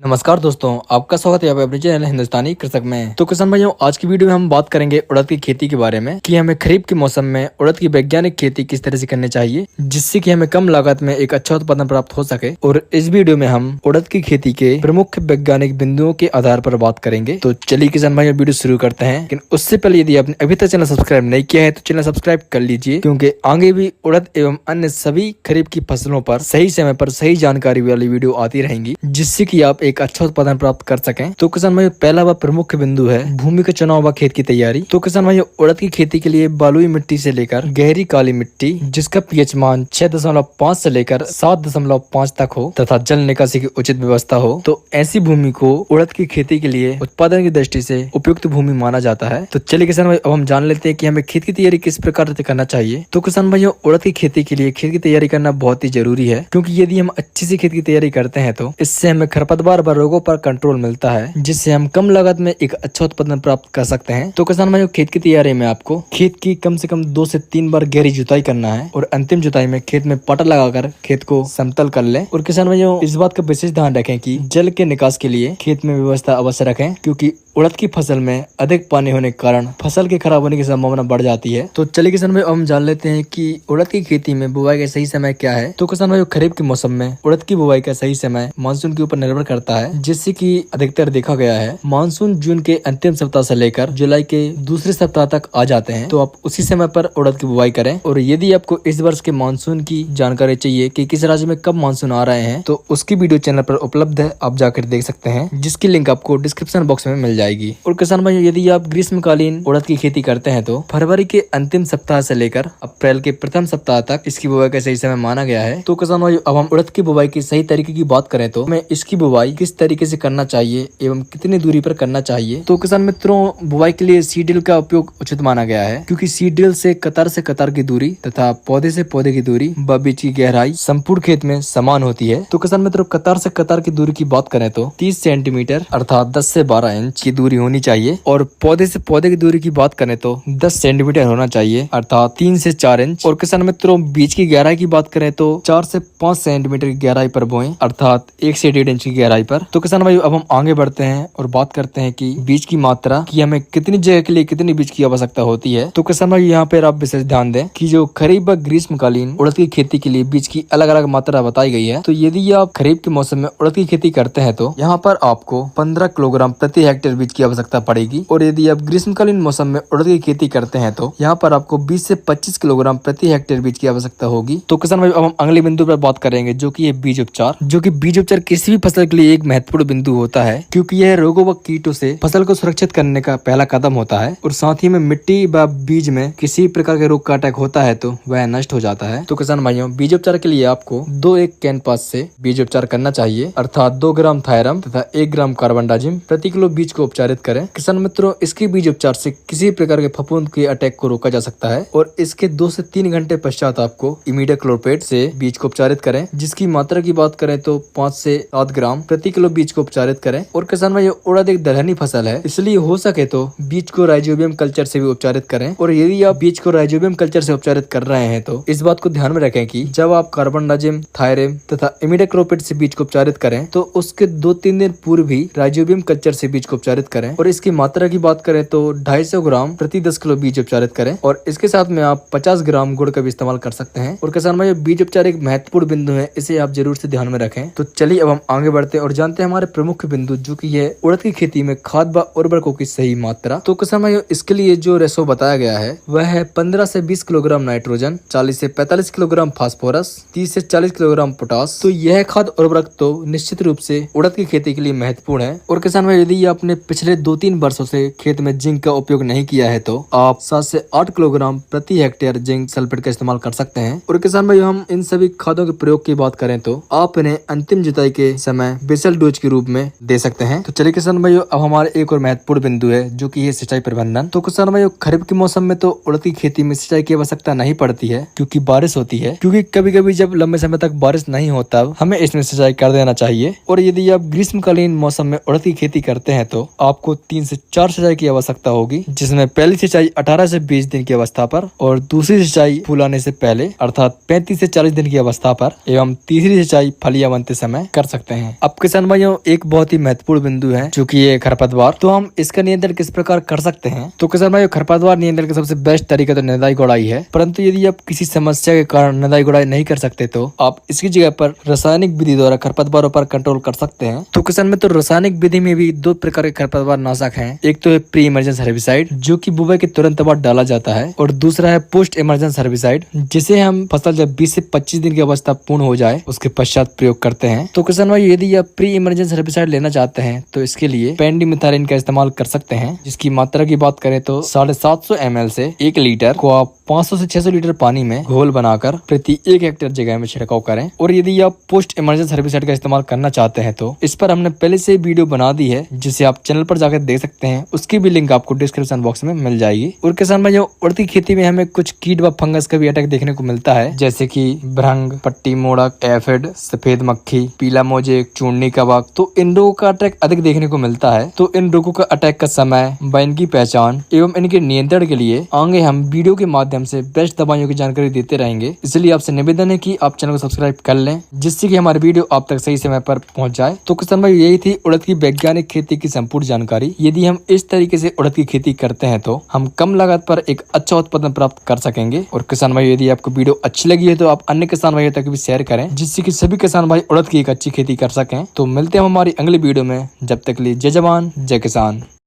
नमस्कार दोस्तों, आपका स्वागत है अपने चैनल हिंदुस्तानी कृषक में। तो किसान भाइयों, आज की वीडियो में हम बात करेंगे उड़द की खेती के बारे में कि हमें खरीफ के मौसम में उड़द की वैज्ञानिक खेती किस तरह से करनी चाहिए जिससे कि हमें कम लागत में एक अच्छा उत्पादन प्राप्त हो सके। और इस वीडियो में हम उड़द की खेती के प्रमुख वैज्ञानिक बिंदुओं के आधार पर बात करेंगे। तो चलिए किसान भाइयों, वीडियो शुरू करते हैं। लेकिन उससे पहले यदि आपने अभी तक चैनल सब्सक्राइब नहीं किया है तो चैनल सब्सक्राइब कर लीजिए, क्योंकि आगे भी उड़द एवं अन्य सभी खरीफ की फसलों पर सही समय पर सही जानकारी वाली वीडियो आती रहेंगी, जिससे कि आप एक अच्छा उत्पादन प्राप्त कर सकें। तो किसान भाइयों, पहला व प्रमुख बिंदु है भूमि का चुनाव व खेत की तैयारी। तो किसान भाइयों, उड़द की खेती के लिए बालुई मिट्टी से लेकर गहरी काली मिट्टी जिसका पीएच मान 6.5 से लेकर 7.5 तक हो तथा जल निकासी की उचित व्यवस्था हो, तो ऐसी भूमि को उड़द की खेती के लिए उत्पादन की दृष्टि से उपयुक्त भूमि माना जाता है। तो चलिए किसान भाई, अब हम जान लेते हैं कि हमें खेत की तैयारी किस प्रकार से करना चाहिए। तो किसान भाइयों, उड़द की खेती के लिए खेत की तैयारी करना बहुत ही जरूरी है, क्योंकि यदि हम अच्छी से खेत की तैयारी करते हैं तो इससे हमें खरपतवार व रोगों पर कंट्रोल मिलता है, जिससे हम कम लागत में एक अच्छा उत्पादन प्राप्त कर सकते हैं। तो किसान भाइयों, खेत की तैयारी में आपको खेत की कम से कम 2 से 3 बार गहरी जुताई करना है और अंतिम जुताई में खेत में पाटा लगाकर खेत को समतल कर लें। और किसान भाइयों, इस बात का विशेष ध्यान रखें कि जल के निकास के लिए खेत में व्यवस्था अवश्य रखें, क्योंकि उड़द की फसल में अधिक पानी होने के कारण फसल के खराब होने की संभावना बढ़ जाती है। तो चलिए किसान भाई, हम जान लेते हैं कि उड़द की खेती में बुवाई का सही समय क्या है। तो किसान भाई, खरीफ के मौसम में उड़द की बुवाई का सही समय मानसून के ऊपर निर्भर करता है, जिससे कि अधिकतर देखा गया है मानसून जून के अंतिम सप्ताह से लेकर जुलाई के दूसरे सप्ताह तक आ जाते हैं। तो आप उसी समय पर उड़द की बुवाई करें। और यदि आपको इस वर्ष के मानसून की जानकारी चाहिए कि किस राज्य में कब मानसून आ रहे हैं, तो उसकी वीडियो चैनल पर उपलब्ध है, आप जाकर देख सकते हैं, जिसकी लिंक आपको डिस्क्रिप्शन बॉक्स में मिल जाएगी। और किसान भाई, यदि आप ग्रीष्मकालीन उड़द की खेती करते हैं तो फरवरी के अंतिम सप्ताह से लेकर अप्रैल के प्रथम सप्ताह तक इसकी बुवाई का सही समय माना गया है। तो किसान भाई, अब हम उड़द की बुवाई की सही तरीके की बात करें तो हमें इसकी बुवाई किस तरीके से करना चाहिए एवं कितनी दूरी पर करना चाहिए। तो किसान मित्रों, बुवाई के लिए सीड ड्रिल का उपयोग उचित माना गया है, क्योंकि सीड ड्रिल से कतार की दूरी तथा पौधे से पौधे की दूरी व बीज की गहराई संपूर्ण खेत में समान होती है। तो किसान मित्रों, कतार से कतार की दूरी की बात करें तो 30 सेंटीमीटर अर्थात 10 से 12 इंच की दूरी होनी चाहिए। और पौधे से पौधे की दूरी की बात करें तो 10 सेंटीमीटर होना चाहिए अर्थात 3 से 4 इंच। और किसान मित्रों, बीज की गहराई की बात करें तो 4 से 5 सेंटीमीटर की गहराई पर बोएं अर्थात 1 से 1.5 इंच की गहराई पर। तो किसान भाई, अब हम आगे बढ़ते हैं और बात करते हैं कि बीज की मात्रा कि हमें कितनी जगह के लिए कितनी बीज की आवश्यकता होती है। तो किसान भाई, यहाँ पर आप विशेष ध्यान दें कि जो खरीफ व ग्रीष्मकालीन उड़द की खेती के लिए बीज की अलग अलग मात्रा बताई गई है। तो यदि आप खरीफ के मौसम में उड़द की खेती करते हैं तो यहाँ पर आपको 15 किलोग्राम प्रति हेक्टेयर बीज की आवश्यकता पड़ेगी। और यदि आप ग्रीष्मकालीन मौसम में उड़द की खेती करते हैं तो यहाँ पर आपको 20 से 25 किलोग्राम प्रति हेक्टेयर बीज की आवश्यकता होगी। तो किसान भाई, अब हम अगले बिंदु पर बात करेंगे, जो कि है बीज उपचार। जो कि बीज उपचार किसी भी फसल के लिए एक महत्वपूर्ण बिंदु होता है, क्योंकि यह रोगों व कीटों से फसल को सुरक्षित करने का पहला कदम होता है। और साथ ही में मिट्टी व बीज में किसी प्रकार के रोग का अटैक होता है तो वह नष्ट हो जाता है। तो किसान भाइयों, बीज उपचार के लिए आपको 2-1 कैनपास से बीज उपचार करना चाहिए, अर्थात 2 ग्राम थायरम तथा 1 ग्राम कार्बनडाजिम प्रति किलो बीज को उपचारित करें। किसान मित्रों, इसके बीज उपचार से किसी प्रकार के फफूंद के अटैक को रोका जा सकता है। और इसके 2 से 3 घंटे पश्चात आपको इमिडाक्लोप्रिड से बीज को उपचारित करें, जिसकी मात्रा की बात करें तो 5 से 7 ग्राम प्रति किलो बीज को उपचारित करें। और किसान भाई, उड़द एक दलहनी फसल है, इसलिए हो सके तो बीज को राइजोबियम कल्चर से भी उपचारित करें। और यदि आप बीज को राइजोबियम कल्चर से उपचारित कर रहे हैं तो इस बात को ध्यान में रखें कि जब आप कार्बनडाजिम, थायरम तथा इमिडाक्लोप्रिड से बीज को उपचारित करें तो उसके 2-3 दिन पूर्व भी राइजोबियम कल्चर से बीज को उपचारित करें। और इसकी मात्रा की बात करें तो 250 ग्राम प्रति 10 किलो बीज उपचारित करें। और इसके साथ में आप 50 ग्राम गुड़ का भी इस्तेमाल कर सकते हैं। और किसान भाई, बीज उपचार एक महत्वपूर्ण बिंदु है, इसे आप जरूर से ध्यान में रखें। तो चलिए अब हम आगे बढ़ते हैं और जानते हैं हमारे प्रमुख बिंदु, जो कि है उड़द की खेती में खाद व उर्वरकों की सही मात्रा। तो किसान भाई, इसके लिए जो रेशो बताया गया है वह है 15 से 20 किलोग्राम नाइट्रोजन, 40 से 45 किलोग्राम फास्फोरस, 30 से 40 किलोग्राम पोटास। तो यह खाद उर्वरक तो निश्चित रूप से उड़द की खेती के लिए महत्वपूर्ण है। और किसान भाई, यदि आपने पिछले 2-3 वर्षों से खेत में जिंक का उपयोग नहीं किया है तो आप 7 से 8 किलोग्राम प्रति हेक्टेयर जिंक सल्फेट का इस्तेमाल कर सकते हैं। और किसान भाई, हम इन सभी खादों के प्रयोग की बात करें तो आप इन्हें अंतिम जुताई के समय बेसल डोज के रूप में दे सकते हैं। तो चलिए किसान भाई, अब हमारे एक और महत्वपूर्ण बिंदु है, जो कि है सिंचाई प्रबंधन। तो किसान भाई, खरीफ के मौसम में तो उड़द की खेती में सिंचाई की आवश्यकता नहीं पड़ती है, क्योंकि बारिश होती है। क्योंकि कभी कभी जब लंबे समय तक बारिश नहीं होता हमें इसमें सिंचाई कर देना चाहिए। और यदि आप ग्रीष्मकालीन मौसम में उड़द की खेती करते हैं तो आपको 3 से 4 सिंचाई की आवश्यकता होगी, जिसमें पहली सिंचाई 18 से 20 दिन की अवस्था पर और दूसरी सिंचाई फूल आने से पहले अर्थात 35 से 40 दिन की अवस्था पर एवं तीसरी सिंचाई फलियां बनते समय कर सकते हैं। अब किसान भाइयों, एक बहुत ही महत्वपूर्ण बिंदु है जो कि ये खरपतवार, तो हम इसका नियंत्रण किस प्रकार कर सकते हैं। तो किसान भाइयों, खरपतवार नियंत्रण का सबसे बेस्ट तरीका तो निदाई गुड़ाई है, परंतु यदि आप किसी समस्या के कारण निदाई गुड़ाई नहीं कर सकते तो आप इसकी जगह पर रासायनिक विधि द्वारा खरपतवारों पर कंट्रोल कर सकते हैं। तो किसान में तो रासायनिक विधि में भी 2 प्रकार के खरपतवार नाशक हैं। एक तो है प्री इमरजेंस हेर्बिसाइड जो कि बुआई के तुरंत बाद डाला जाता है, और दूसरा है पोस्ट इमरजेंस हेर्बिसाइड जिसे हम फसल जब 20 से 25 दिन की अवस्था पूर्ण हो जाए उसके पश्चात प्रयोग करते हैं। तो किसान भाई, यदि आप प्री इमरजेंस हेर्बिसाइड लेना चाहते हैं तो इसके लिए पेंडिमिथालिन का इस्तेमाल कर सकते हैं, जिसकी मात्रा की बात करें तो 750 ml से 1 लीटर को आप 500 से 600 लीटर पानी में घोल बनाकर प्रति 1 हेक्टेयर जगह में छिड़काव करें। और यदि आप पोस्ट इमरजेंस हेर्बिसाइड का इस्तेमाल करना चाहते हैं तो इस पर हमने पहले से वीडियो बना दी है, जिसे आप चैनल पर जाकर देख सकते हैं। उसकी भी लिंक आपको डिस्क्रिप्शन बॉक्स में मिल जाएगी। और किसान भाइयों, उड़द की खेती में हमें कुछ कीट व फंगस का भी अटैक देखने को मिलता है, जैसे कि भ्रंग, पट्टी मोड़क, एफिड, सफेद मक्खी, पीला मोजेक, चूर्णी कवक। तो इन रोगों का अटैक अधिक देखने को मिलता है। तो इन रोगों का अटैक का समय व इनकी पहचान एवं इनके नियंत्रण के लिए आगे हम वीडियो के माध्यम से बेस्ट दवाइयों की जानकारी देते रहेंगे। इसलिए आपसे निवेदन है कि आप चैनल को सब्सक्राइब कर लें, जिससे कि हमारी वीडियो आप तक सही समय पर पहुंच जाए। तो किसान भाई, यही थी उड़द की वैज्ञानिक खेती की संपूर्ण जानकारी। यदि हम इस तरीके से उड़द की खेती करते हैं तो हम कम लागत पर एक अच्छा उत्पादन प्राप्त कर सकेंगे। और किसान भाई, यदि आपको वीडियो अच्छी लगी है तो आप अन्य किसान भाइयों तक भी शेयर करें, जिससे कि सभी किसान भाई उड़द की एक अच्छी खेती कर सकें। तो मिलते हैं हमारी अगली वीडियो में, जब तक के लिए जय जवान जय किसान।